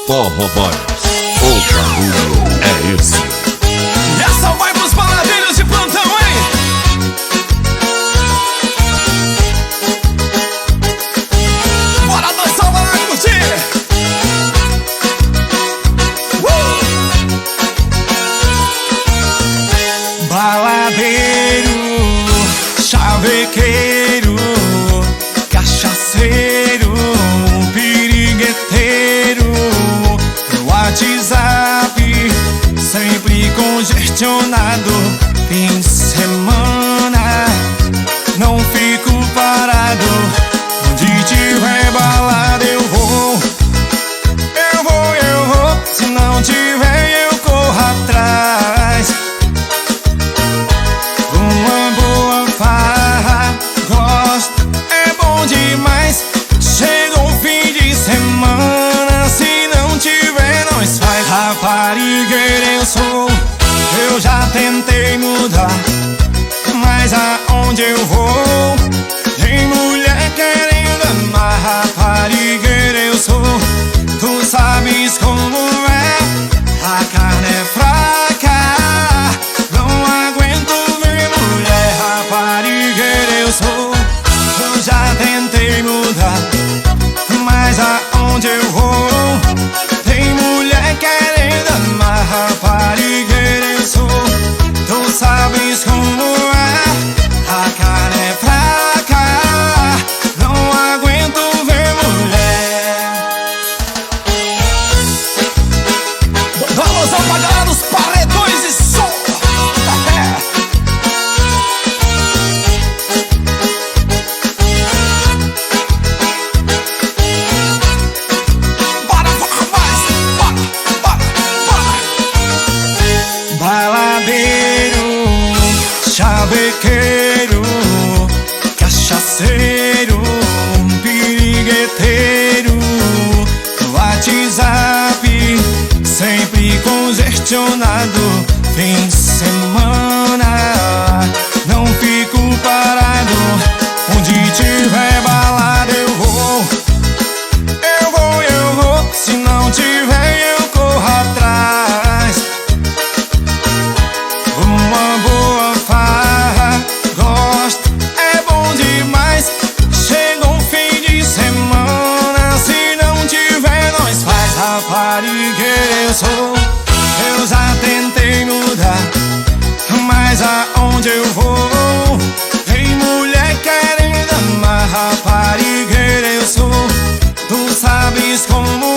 Forró Boys, o barulho é esse. E essa vai pros baladeiros de plantão, hein? Bora dançar, bora curtir! Baladeiro, chavequeiro, cachaceiro, pirigueteiro, no WhatsApp, sempre congestionado. Fim de semana, não fico parado. Onde tiver balada eu vou. Se não tiver eu corro atrás. Uma boa farra, gosto, é bom demais. Chega o fim de semana, se não tiver nós faz. Raparigueira eu sou, eu já tentei mudar, mas aonde eu vou tem mulher querendo amar. Raparigueira eu sou, tu sabes como é. A carne é fraca, não aguento ver mulher. Raparigueira eu sou, eu já tentei mudar, mas aonde eu vou tem mulher querendo amar. Raparigueira eu sou, tu sabes como é. A carne é fraca, não aguento ver mulher. Vamos apagar os paredões e som. Bora, mais, bora. Baladeiro, chavequeiro, cachaceiro, pirigueteiro, no WhatsApp, sempre congestionado. Fim de semana, não fico parado. Onde tiver balada eu vou. Se não tiver eu corro atrás. Uma boa farra, gosto, é bom demais. Chega um fim de semana, se não tiver nós faz. Raparigueira eu sou, eu já tentei mudar, mas aonde eu vou tem mulher querendo amar. Raparigueira eu sou, tu sabes como